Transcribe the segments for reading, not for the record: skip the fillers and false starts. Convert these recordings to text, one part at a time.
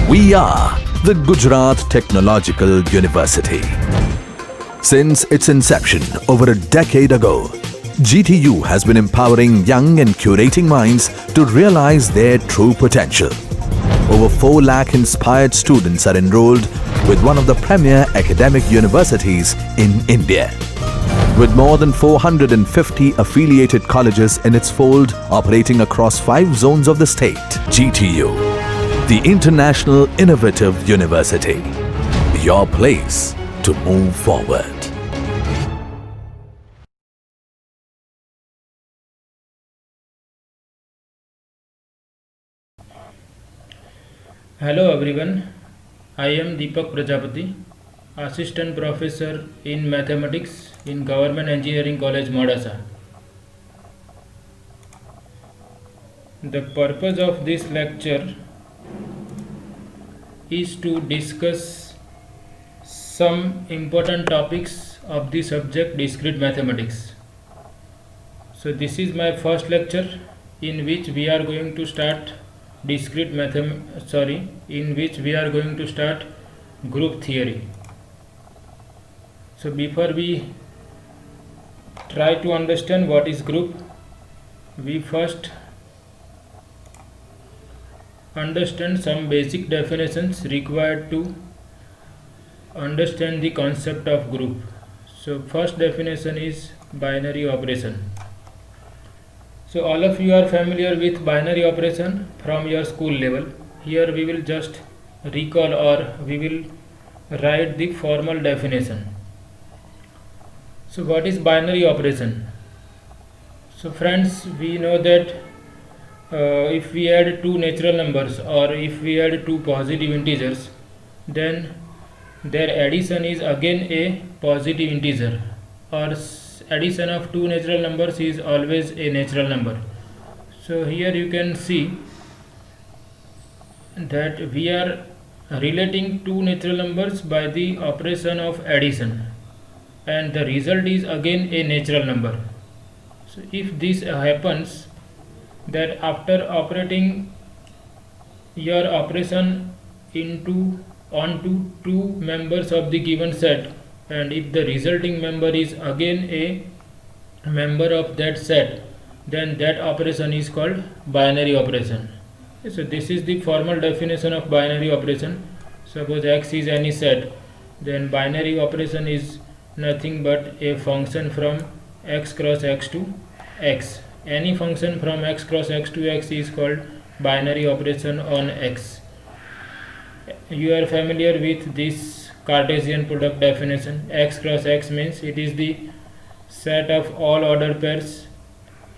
We are the Gujarat Technological University. Since its inception over a decade ago, GTU has been empowering young and curating minds to realize their true potential. Over 4 lakh inspired students are enrolled with one of the premier academic universities in India. With more than 450 affiliated colleges in its fold operating across 5 zones of the state, GTU, the International Innovative University, your place to move forward. Hello everyone, I am Deepak Prajapati, Assistant Professor in Mathematics in Government Engineering College, Modasa. The purpose of this lecture is to discuss some important topics of the subject discrete mathematics. So this is my first lecture in which we are going to start group theory. So before we try to understand what is group, we first understand some basic definitions required to understand the concept of group. So first definition is binary operation. So all of you are familiar with binary operation from your school level. Here we will just recall or we will write the formal definition. So what is binary operation? So friends, we know that if we add 2 natural numbers or if we add 2 positive integers, then their addition is again a positive integer, or addition of 2 natural numbers is always a natural number. So here you can see that we are relating 2 natural numbers by the operation of addition, and the result is again a natural number. So if this happens, that after operating your operation onto 2 members of the given set, and if the resulting member is again a member of that set, then that operation is called binary operation. So this is the formal definition of binary operation. Suppose x is any set, then binary operation is nothing but a function from x cross x to x. Any function from x cross x to x is called binary operation on x. You are familiar with this Cartesian product definition. X cross x means it is the set of all ordered pairs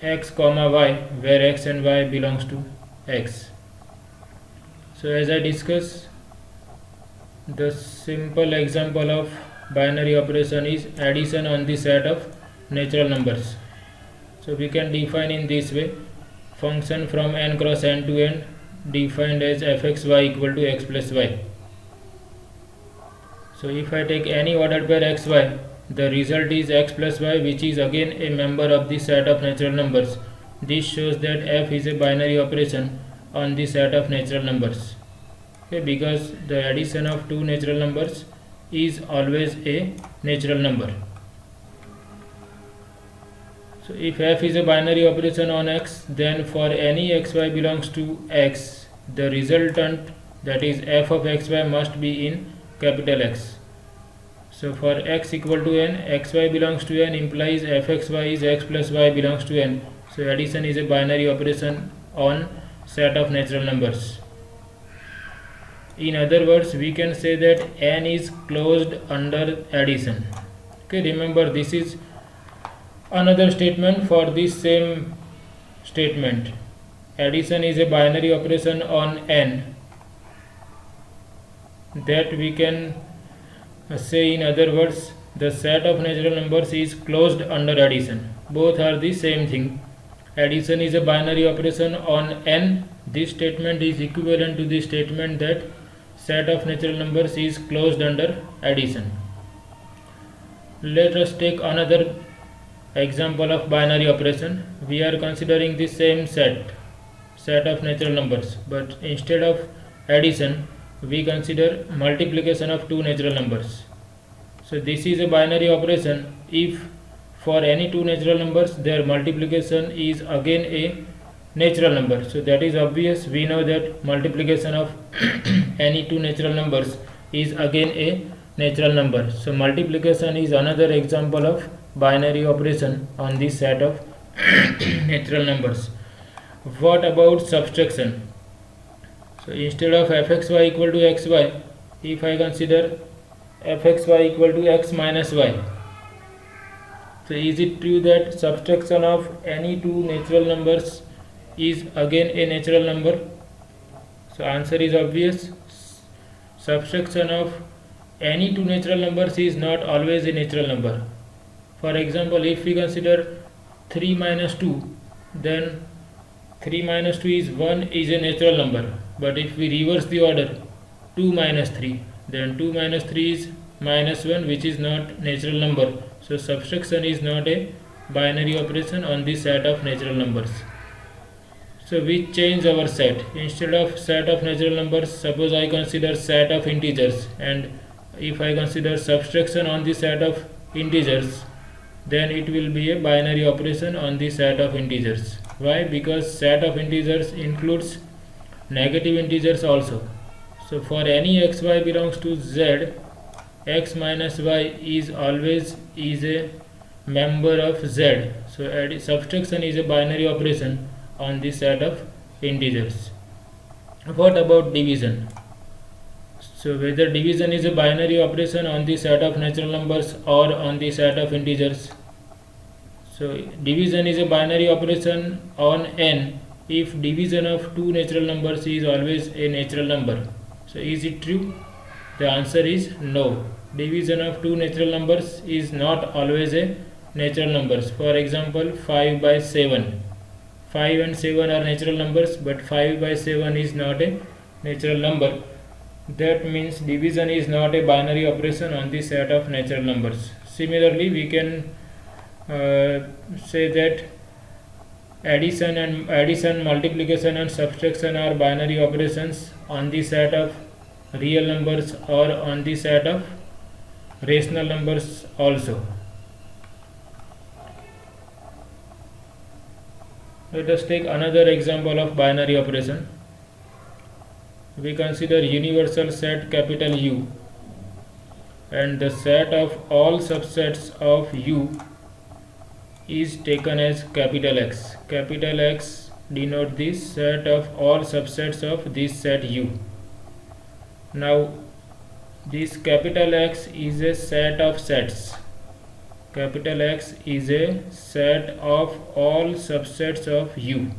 x comma y, where x and y belongs to x. So as I discuss, the simple example of binary operation is addition on the set of natural numbers. So we can define in this way: function from n cross n to n defined as fxy equal to x plus y. So if I take any ordered pair xy, the result is x plus y, which is again a member of the set of natural numbers. This shows that f is a binary operation on the set of natural numbers. Okay, because the addition of 2 natural numbers is always a natural number. So if f is a binary operation on x, then for any xy belongs to x, the resultant, that is f of xy, must be in capital X. So for x equal to n, xy belongs to n implies fxy is x plus y belongs to n. So addition is a binary operation on set of natural numbers. In other words, we can say that n is closed under addition. Okay, remember this is another statement for this same statement. Addition is a binary operation on n. That we can say, in other words, the set of natural numbers is closed under addition. Both are the same thing. Addition is a binary operation on n. This statement is equivalent to the statement that set of natural numbers is closed under addition. Let us take another example of binary operation. We are considering the same set of natural numbers, but instead of addition we consider multiplication of two natural numbers. So this is a binary operation. If for any two natural numbers their multiplication is again a natural number, so that is obvious. We know that multiplication of any two natural numbers is again a natural number. So multiplication is another example of binary operation on this set of natural numbers. What about subtraction? So instead of fxy equal to xy, if I consider fxy equal to x minus y, so is it true that subtraction of any two natural numbers is again a natural number? So answer is obvious. Subtraction of any two natural numbers is not always a natural number. For example, if we consider 3 minus 2, then 3 minus 2 is 1 is a natural number. But if we reverse the order, 2 minus 3, then 2 minus 3 is minus 1, which is not natural number. So subtraction is not a binary operation on this set of natural numbers. So we change our set. Instead of set of natural numbers, suppose I consider set of integers, and if I consider subtraction on the set of integers, then it will be a binary operation on the set of integers. Why? Because set of integers includes negative integers also. So for any xy belongs to z, x minus y is always a member of z. So subtraction is a binary operation on this set of integers. What about division? So whether division is a binary operation on the set of natural numbers or on the set of integers. So division is a binary operation on n if division of two natural numbers is always a natural number. So is it true? The answer is no. Division of two natural numbers is not always a natural numbers. For example, 5 by 7. 5 and 7 are natural numbers, but 5 by 7 is not a natural number. That means division is not a binary operation on the set of natural numbers. Similarly, we can say that addition, multiplication and subtraction are binary operations on the set of real numbers or on the set of rational numbers also. Let us take another example of binary operation. We consider universal set capital U, and the set of all subsets of U is taken as capital X. Capital X denote the set of all subsets of this set U. Now this capital X is a set of sets. Capital X is a set of all subsets of U.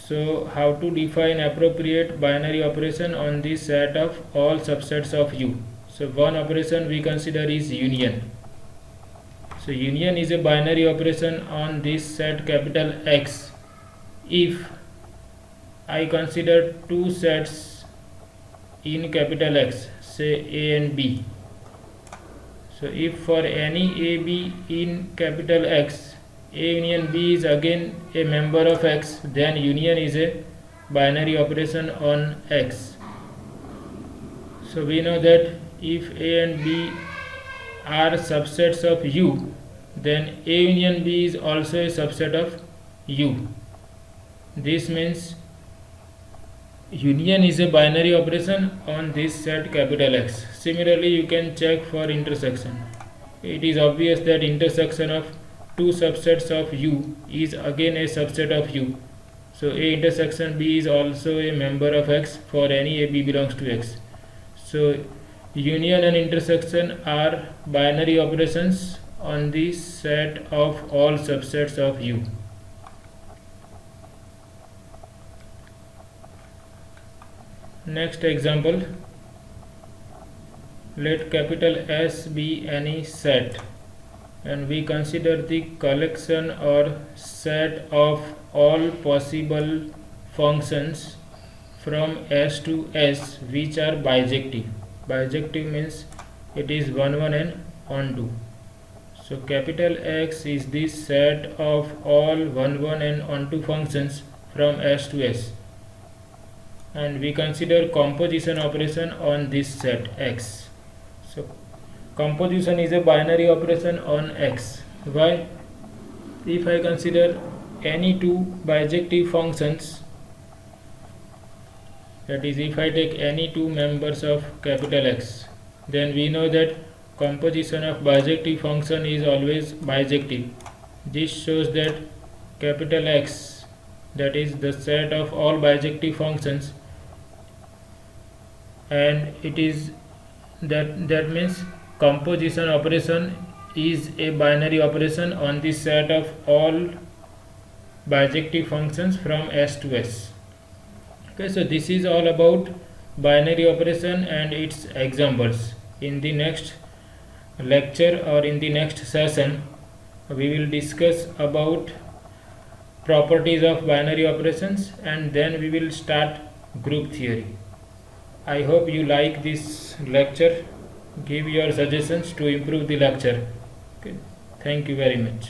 So how to define appropriate binary operation on this set of all subsets of U? So one operation we consider is union. So union is a binary operation on this set capital X if I consider two sets in capital X, say A and B. So if for any AB in capital X, A union B is again a member of X, then union is a binary operation on X. So we know that if A and B are subsets of U, then A union B is also a subset of U. This means union is a binary operation on this set capital X. Similarly, you can check for intersection. It is obvious that intersection of two subsets of U is again a subset of U. So A intersection B is also a member of X for any A B belongs to X. So union and intersection are binary operations on the set of all subsets of U. Next example, let capital S be any set, and we consider the collection or set of all possible functions from S to S which are bijective. Bijective means it is 1 1 and on 2. So capital X is the set of all 1 1 and on 2 functions from S to S. and we consider composition operation on this set X. So composition is a binary operation on X. Why? If I consider any two bijective functions, that is, if I take any two members of capital X, then we know that composition of bijective function is always bijective. This shows that capital X, that is the set of all bijective functions, and it is that means composition operation is a binary operation on the set of all bijective functions from S to S. Okay, so this is all about binary operation and its examples. In the next lecture or in the next session, we will discuss about properties of binary operations, and then we will start group theory. I hope you like this lecture. Give your suggestions to improve the lecture. Okay. Thank you very much.